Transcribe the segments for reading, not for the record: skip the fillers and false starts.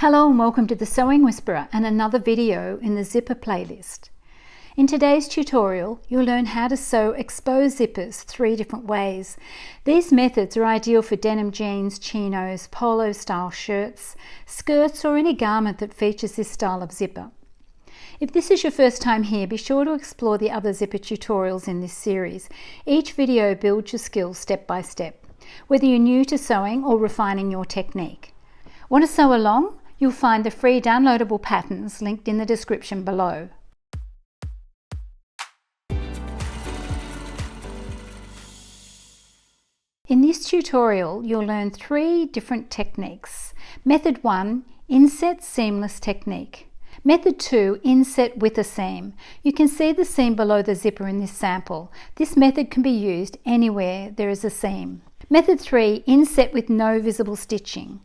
Hello and welcome to the Sewing Whisperer and another video in the zipper playlist. In today's tutorial, you'll learn how to sew exposed zippers 3 different ways. These methods are ideal for denim jeans, chinos, polo-style shirts, skirts or any garment that features this style of zipper. If this is your first time here, be sure to explore the other zipper tutorials in this series. Each video builds your skills step by step, whether you're new to sewing or refining your technique. Want to sew along? You'll find the free downloadable patterns linked in the description below. In this tutorial, you'll learn 3 different techniques. Method 1, inset seamless technique. Method 2, inset with a seam. You can see the seam below the zipper in this sample. This method can be used anywhere there is a seam. Method 3, inset with no visible stitching.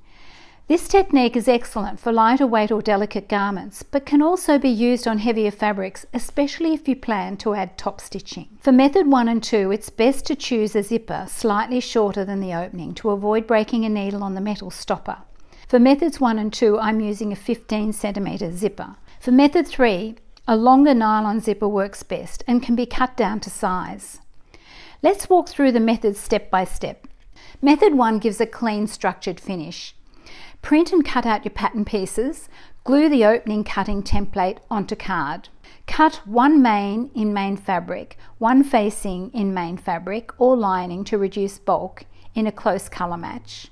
This technique is excellent for lighter weight or delicate garments, but can also be used on heavier fabrics, especially if you plan to add top stitching. For method 1 and 2, it's best to choose a zipper slightly shorter than the opening to avoid breaking a needle on the metal stopper. For methods 1 and 2, I'm using a 15 cm zipper. For method 3, a longer nylon zipper works best and can be cut down to size. Let's walk through the methods step by step. Method 1 gives a clean, structured finish. Print and cut out your pattern pieces. Glue the opening cutting template onto card. Cut one main in main fabric, one facing in main fabric or lining to reduce bulk in a close colour match.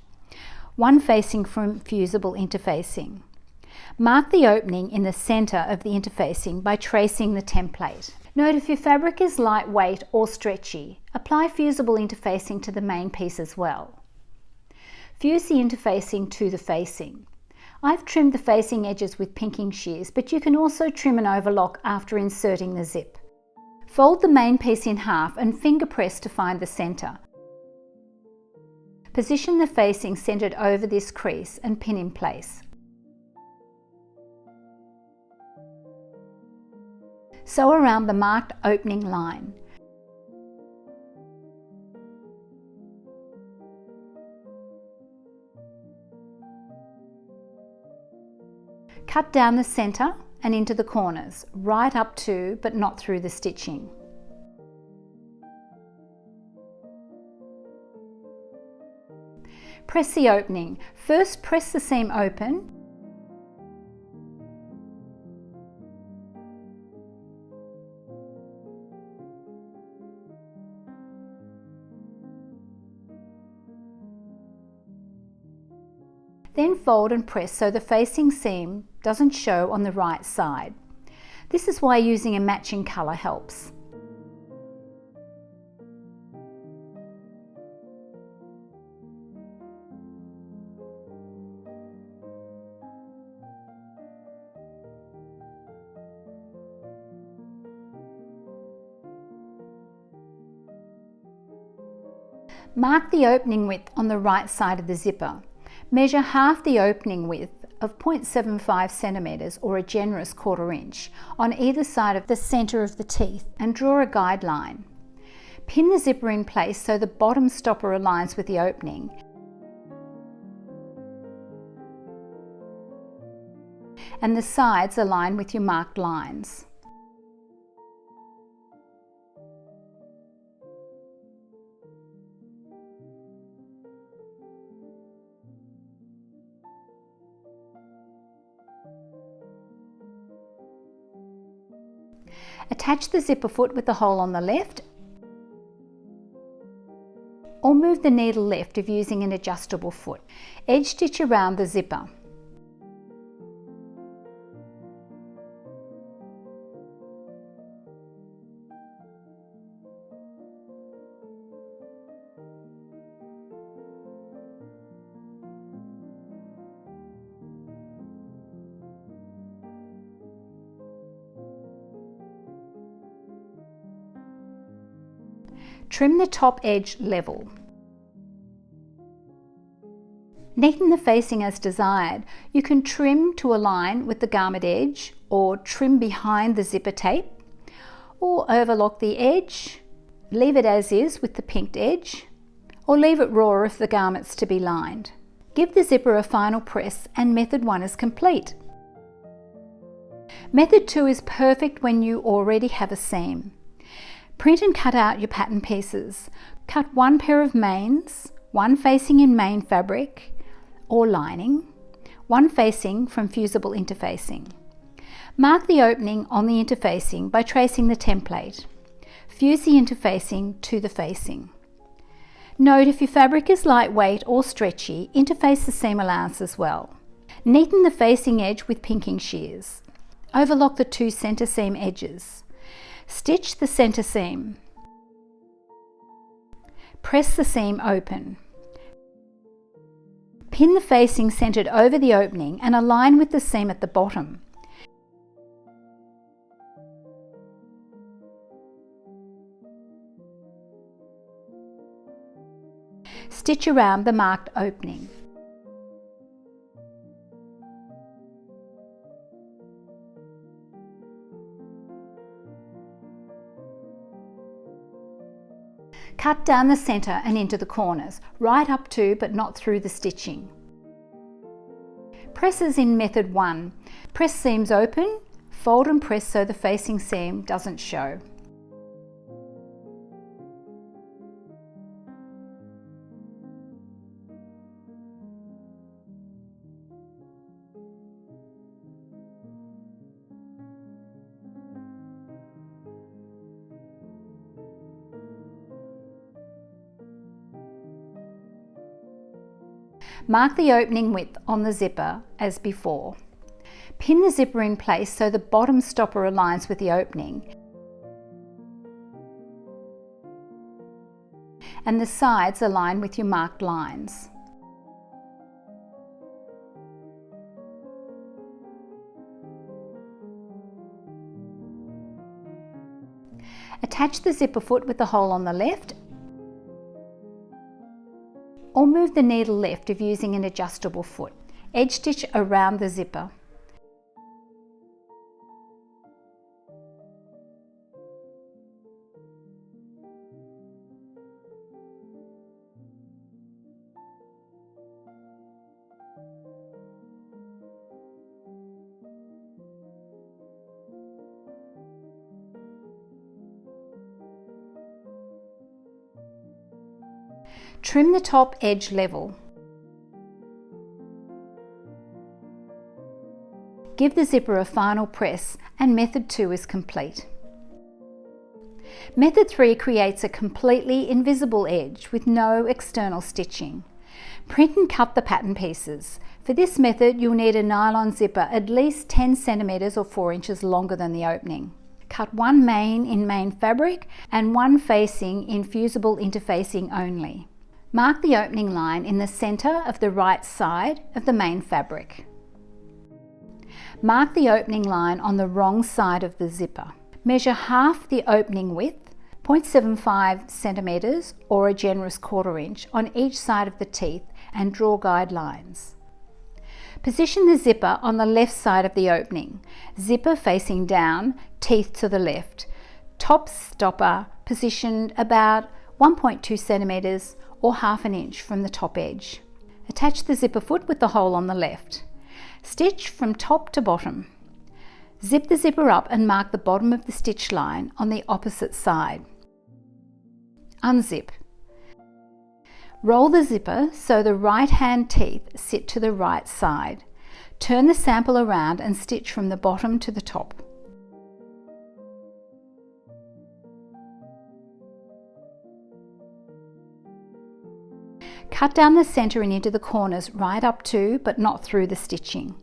One facing from fusible interfacing. Mark the opening in the centre of the interfacing by tracing the template. Note if your fabric is lightweight or stretchy, apply fusible interfacing to the main piece as well. Fuse the interfacing to the facing. I've trimmed the facing edges with pinking shears, but you can also trim and overlock after inserting the zip. Fold the main piece in half and finger press to find the centre. Position the facing centred over this crease and pin in place. Sew around the marked opening line. Cut down the centre and into the corners, right up to but not through the stitching. Press the opening. First press the seam open. Then fold and press so the facing seam doesn't show on the right side. This is why using a matching colour helps. Mark the opening width on the right side of the zipper. Measure half the opening width of 0.75 cm or a generous 1/4 inch on either side of the centre of the teeth and draw a guideline. Pin the zipper in place so the bottom stopper aligns with the opening and the sides align with your marked lines. Attach the zipper foot with the hole on the left or move the needle left if using an adjustable foot. Edge stitch around the zipper. Trim the top edge level. Neaten the facing as desired. You can trim to align with the garment edge or trim behind the zipper tape or overlock the edge, leave it as is with the pinked edge or leave it raw if the garment's to be lined. Give the zipper a final press and method 1 is complete. Method 2 is perfect when you already have a seam. Print and cut out your pattern pieces. Cut one pair of mains, one facing in main fabric or lining, one facing from fusible interfacing. Mark the opening on the interfacing by tracing the template. Fuse the interfacing to the facing. Note if your fabric is lightweight or stretchy, interface the seam allowance as well. Neaten the facing edge with pinking shears. Overlock the 2 centre seam edges. Stitch the centre seam. Press the seam open. Pin the facing centred over the opening and align with the seam at the bottom. Stitch around the marked opening. Cut down the centre and into the corners, right up to but not through the stitching. Presses in method 1. Press seams open, fold and press so the facing seam doesn't show. Mark the opening width on the zipper as before. Pin the zipper in place so the bottom stopper aligns with the opening and the sides align with your marked lines. Attach the zipper foot with the hole on the left, or move the needle left if using an adjustable foot. Edge stitch around the zipper. Trim the top edge level. Give the zipper a final press and method 2 is complete. Method 3 creates a completely invisible edge with no external stitching. Print and cut the pattern pieces. For this method you'll need a nylon zipper at least 10 centimeters or 4 inches longer than the opening. Cut one main in main fabric and one facing in fusible interfacing only. Mark the opening line in the centre of the right side of the main fabric. Mark the opening line on the wrong side of the zipper. Measure half the opening width, 0.75 centimetres or a generous 1/4 inch on each side of the teeth and draw guidelines. Position the zipper on the left side of the opening, zipper facing down, teeth to the left. Top stopper positioned about 1.2 centimetres or 1/2 inch from the top edge. Attach the zipper foot with the hole on the left. Stitch from top to bottom. Zip the zipper up and mark the bottom of the stitch line on the opposite side. Unzip. Roll the zipper so the right hand teeth sit to the right side. Turn the sample around and stitch from the bottom to the top. Cut down the centre and into the corners right up to but not through the stitching.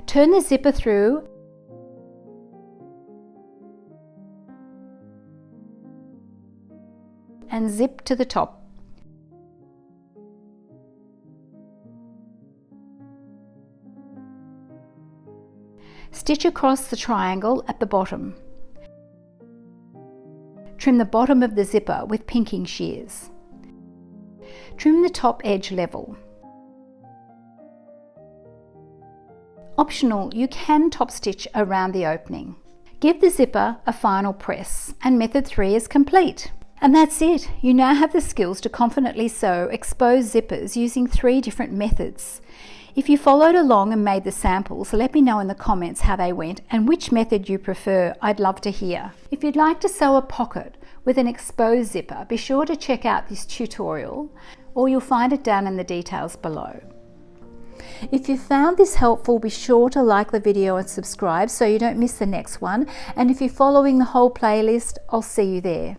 Turn the zipper through and zip to the top. Stitch across the triangle at the bottom. Trim the bottom of the zipper with pinking shears. Trim the top edge level. Optional, you can top stitch around the opening. Give the zipper a final press and method 3 is complete. And that's it. You now have the skills to confidently sew exposed zippers using 3 different methods. If you followed along and made the samples, let me know in the comments how they went and which method you prefer. I'd love to hear. If you'd like to sew a pocket with an exposed zipper, be sure to check out this tutorial, or you'll find it down in the details below. If you found this helpful, be sure to like the video and subscribe so you don't miss the next one. And if you're following the whole playlist, I'll see you there.